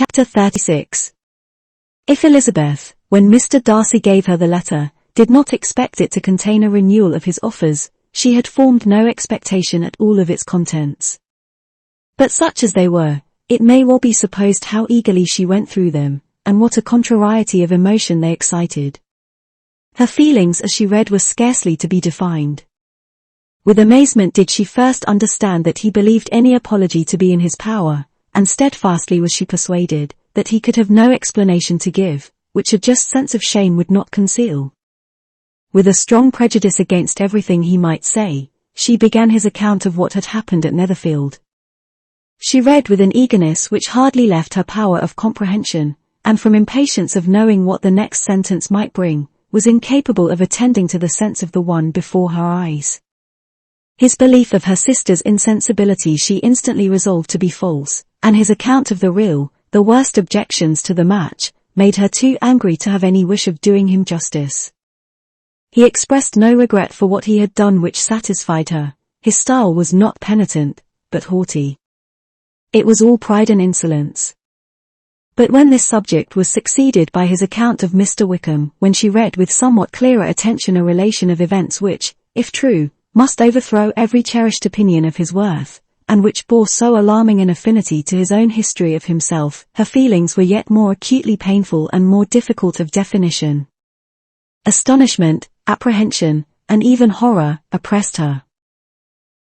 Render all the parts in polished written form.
Chapter 36. If Elizabeth, when Mr. Darcy gave her the letter, did not expect it to contain a renewal of his offers, she had formed no expectation at all of its contents. But such as they were, it may well be supposed how eagerly she went through them, and what a contrariety of emotion they excited. Her feelings as she read were scarcely to be defined. With amazement did she first understand that he believed any apology to be in his power, and steadfastly was she persuaded that he could have no explanation to give, which a just sense of shame would not conceal. With a strong prejudice against everything he might say, she began his account of what had happened at Netherfield. She read with an eagerness which hardly left her power of comprehension, and from impatience of knowing what the next sentence might bring, was incapable of attending to the sense of the one before her eyes. His belief of her sister's insensibility she instantly resolved to be false, and his account of the real, the worst objections to the match, made her too angry to have any wish of doing him justice. He expressed no regret for what he had done which satisfied her. His style was not penitent, but haughty. It was all pride and insolence. But when this subject was succeeded by his account of Mr. Wickham, when she read with somewhat clearer attention a relation of events which, if true, must overthrow every cherished opinion of his worth, and which bore so alarming an affinity to his own history of himself, her feelings were yet more acutely painful and more difficult of definition. Astonishment, apprehension, and even horror, oppressed her.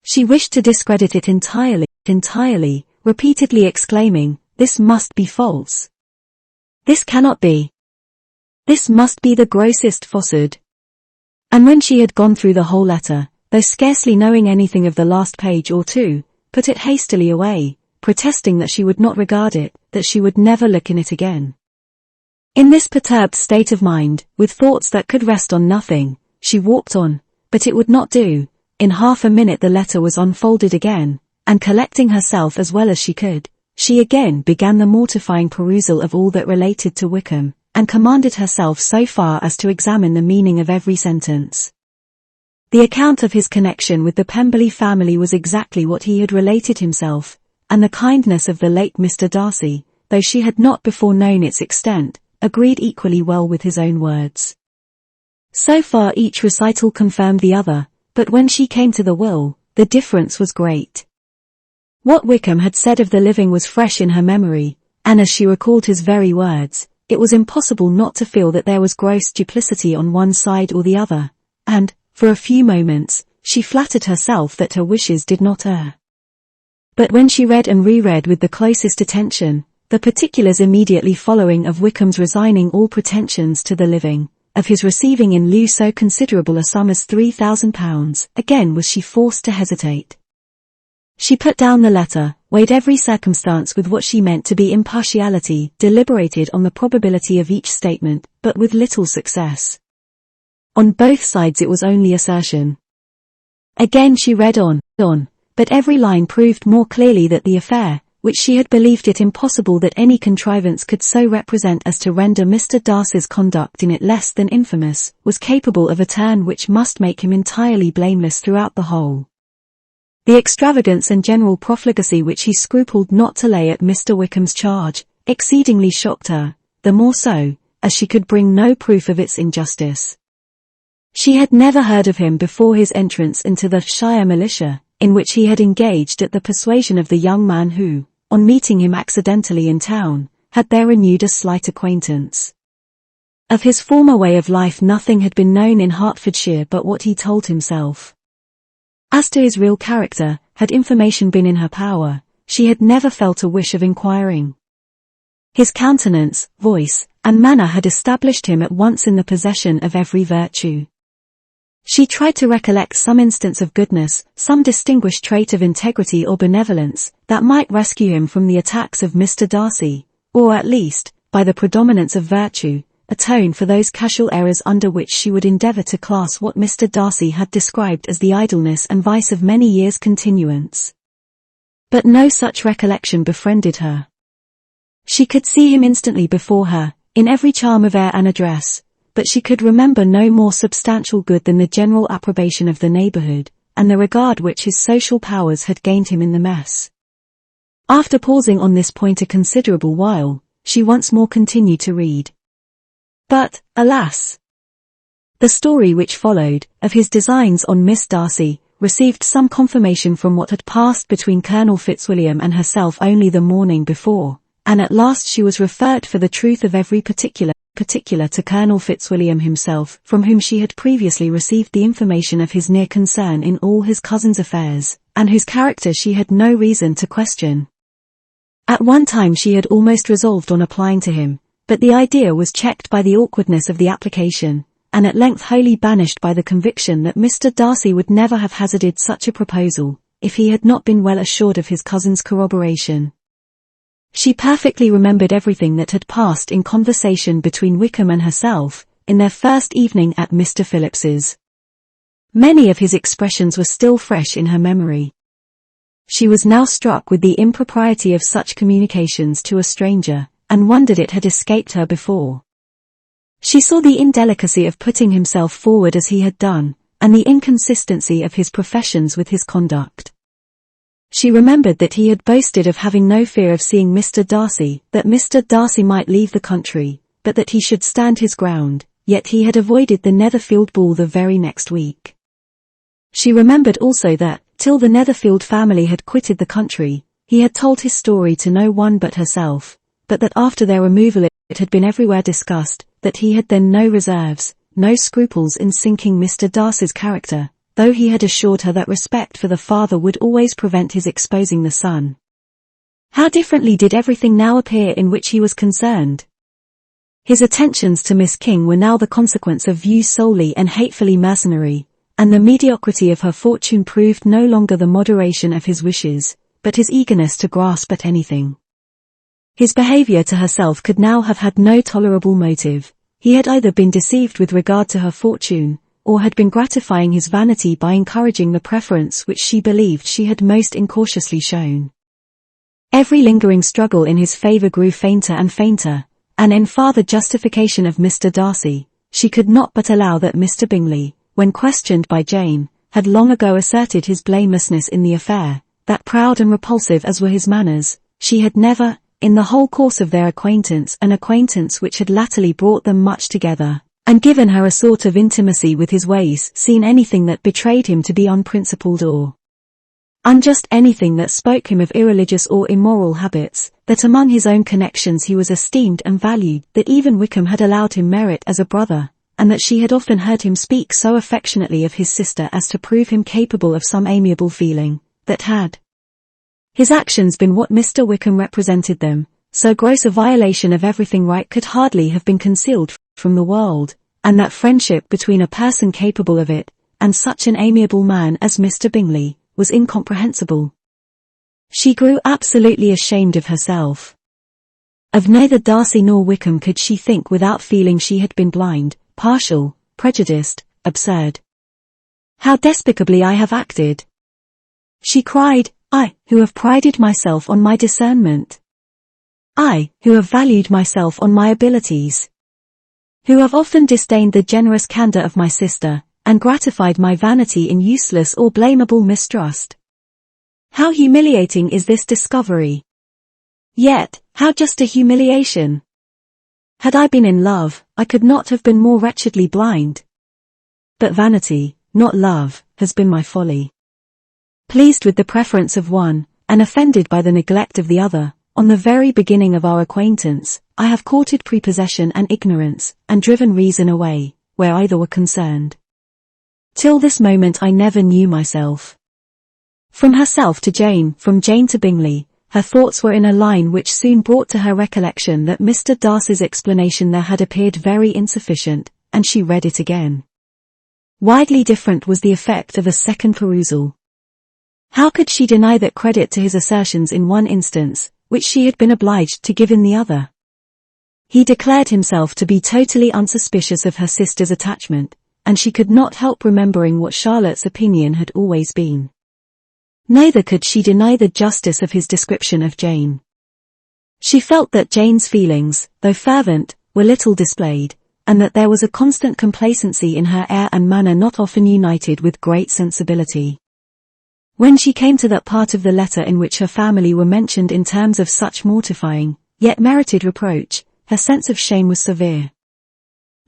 She wished to discredit it entirely, repeatedly exclaiming, "This must be false. This cannot be. This must be the grossest falsehood." And when she had gone through the whole letter, though scarcely knowing anything of the last page or two, put it hastily away, protesting that she would not regard it, that she would never look in it again. In this perturbed state of mind, with thoughts that could rest on nothing, she walked on, but it would not do. In half a minute the letter was unfolded again, and collecting herself as well as she could, she again began the mortifying perusal of all that related to Wickham, and commanded herself so far as to examine the meaning of every sentence. The account of his connection with the Pemberley family was exactly what he had related himself, and the kindness of the late Mr. Darcy, though she had not before known its extent, agreed equally well with his own words. So far each recital confirmed the other, but when she came to the will, the difference was great. What Wickham had said of the living was fresh in her memory, and as she recalled his very words, it was impossible not to feel that there was gross duplicity on one side or the other, and, for a few moments, she flattered herself that her wishes did not err. But when she read and reread with the closest attention, the particulars immediately following of Wickham's resigning all pretensions to the living, of his receiving in lieu so considerable a sum as £3,000, again was she forced to hesitate. She put down the letter, weighed every circumstance with what she meant to be impartiality, deliberated on the probability of each statement, but with little success. On both sides it was only assertion. Again she read on, but every line proved more clearly that the affair, which she had believed it impossible that any contrivance could so represent as to render Mr. Darcy's conduct in it less than infamous, was capable of a turn which must make him entirely blameless throughout the whole. The extravagance and general profligacy which he scrupled not to lay at Mr. Wickham's charge, exceedingly shocked her, the more so, as she could bring no proof of its injustice. She had never heard of him before his entrance into the Shire militia, in which he had engaged at the persuasion of the young man who, on meeting him accidentally in town, had there renewed a slight acquaintance. Of his former way of life nothing had been known in Hertfordshire but what he told himself. As to his real character, had information been in her power, she had never felt a wish of inquiring. His countenance, voice, and manner had established him at once in the possession of every virtue. She tried to recollect some instance of goodness, some distinguished trait of integrity or benevolence, that might rescue him from the attacks of Mr. Darcy, or at least, by the predominance of virtue, atone for those casual errors under which she would endeavour to class what Mr. Darcy had described as the idleness and vice of many years' continuance. But no such recollection befriended her. She could see him instantly before her, in every charm of air and address, but she could remember no more substantial good than the general approbation of the neighbourhood, and the regard which his social powers had gained him in the mess. After pausing on this point a considerable while, she once more continued to read. But, alas! The story which followed, of his designs on Miss Darcy, received some confirmation from what had passed between Colonel Fitzwilliam and herself only the morning before, and at last she was referred for the truth of every particular to Colonel Fitzwilliam himself, from whom she had previously received the information of his near concern in all his cousin's affairs, and whose character she had no reason to question. At one time she had almost resolved on applying to him, but the idea was checked by the awkwardness of the application, and at length wholly banished by the conviction that Mr. Darcy would never have hazarded such a proposal, if he had not been well assured of his cousin's corroboration. She perfectly remembered everything that had passed in conversation between Wickham and herself, in their first evening at Mr. Phillips's. Many of his expressions were still fresh in her memory. She was now struck with the impropriety of such communications to a stranger, and wondered it had escaped her before. She saw the indelicacy of putting himself forward as he had done, and the inconsistency of his professions with his conduct. She remembered that he had boasted of having no fear of seeing Mr. Darcy, that Mr. Darcy might leave the country, but that he should stand his ground, yet he had avoided the Netherfield ball the very next week. She remembered also that, till the Netherfield family had quitted the country, he had told his story to no one but herself, but that after their removal it had been everywhere discussed, that he had then no reserves, no scruples in sinking Mr. Darcy's character, though he had assured her that respect for the father would always prevent his exposing the son. How differently did everything now appear in which he was concerned. His attentions to Miss King were now the consequence of views solely and hatefully mercenary, and the mediocrity of her fortune proved no longer the moderation of his wishes, but his eagerness to grasp at anything. His behavior to herself could now have had no tolerable motive. He had either been deceived with regard to her fortune, or had been gratifying his vanity by encouraging the preference which she believed she had most incautiously shown. Every lingering struggle in his favour grew fainter and fainter, and in farther justification of Mr. Darcy, she could not but allow that Mr. Bingley, when questioned by Jane, had long ago asserted his blamelessness in the affair, that proud and repulsive as were his manners, she had never, in the whole course of their acquaintance, an acquaintance which had latterly brought them much together, and given her a sort of intimacy with his ways, seen anything that betrayed him to be unprincipled or unjust, anything that spoke him of irreligious or immoral habits, that among his own connections he was esteemed and valued, that even Wickham had allowed him merit as a brother, and that she had often heard him speak so affectionately of his sister as to prove him capable of some amiable feeling, that had his actions been what Mr. Wickham represented them, so gross a violation of everything right could hardly have been concealed from the world, and that friendship between a person capable of it, and such an amiable man as Mr. Bingley, was incomprehensible. She grew absolutely ashamed of herself. Of neither Darcy nor Wickham could she think without feeling she had been blind, partial, prejudiced, absurd. How despicably I have acted! She cried, I, who have prided myself on my discernment. I, who have valued myself on my abilities. Who have often disdained the generous candour of my sister, and gratified my vanity in useless or blamable mistrust. How humiliating is this discovery! Yet, how just a humiliation! Had I been in love, I could not have been more wretchedly blind. But vanity, not love, has been my folly. Pleased with the preference of one, and offended by the neglect of the other, on the very beginning of our acquaintance, I have courted prepossession and ignorance, and driven reason away, where either were concerned. Till this moment I never knew myself. From herself to Jane, from Jane to Bingley, her thoughts were in a line which soon brought to her recollection that Mr. Darcy's explanation there had appeared very insufficient, and she read it again. Widely different was the effect of a second perusal. How could she deny that credit to his assertions in one instance, which she had been obliged to give in the other? He declared himself to be totally unsuspicious of her sister's attachment, and she could not help remembering what Charlotte's opinion had always been. Neither could she deny the justice of his description of Jane. She felt that Jane's feelings, though fervent, were little displayed, and that there was a constant complacency in her air and manner not often united with great sensibility. When she came to that part of the letter in which her family were mentioned in terms of such mortifying, yet merited reproach. Her sense of shame was severe.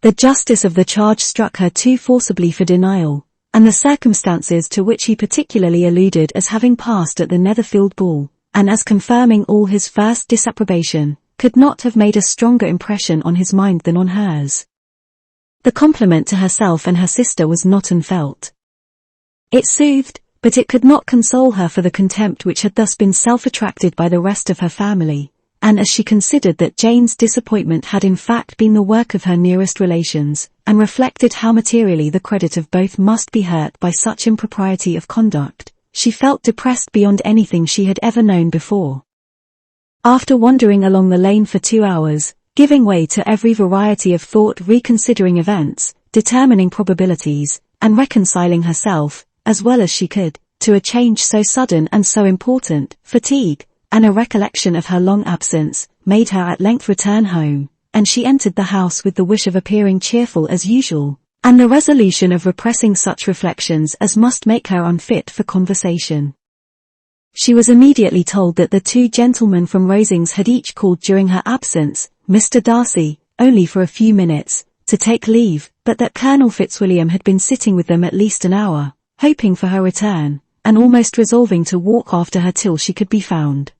The justice of the charge struck her too forcibly for denial, and the circumstances to which he particularly alluded as having passed at the Netherfield ball, and as confirming all his first disapprobation, could not have made a stronger impression on his mind than on hers. The compliment to herself and her sister was not unfelt. It soothed, but it could not console her for the contempt which had thus been self-attracted by the rest of her family, and as she considered that Jane's disappointment had in fact been the work of her nearest relations, and reflected how materially the credit of both must be hurt by such impropriety of conduct, she felt depressed beyond anything she had ever known before. After wandering along the lane for 2 hours, giving way to every variety of thought, reconsidering events, determining probabilities, and reconciling herself, as well as she could, to a change so sudden and so important, fatigue, and a recollection of her long absence, made her at length return home, and she entered the house with the wish of appearing cheerful as usual, and the resolution of repressing such reflections as must make her unfit for conversation. She was immediately told that the 2 gentlemen from Rosings had each called during her absence, Mr. Darcy, only for a few minutes, to take leave, but that Colonel Fitzwilliam had been sitting with them at least an hour, hoping for her return, and almost resolving to walk after her till she could be found.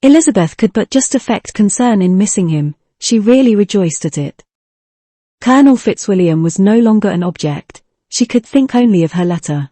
Elizabeth could but just affect concern in missing him. She really rejoiced at it. Colonel Fitzwilliam was no longer an object. She could think only of her letter,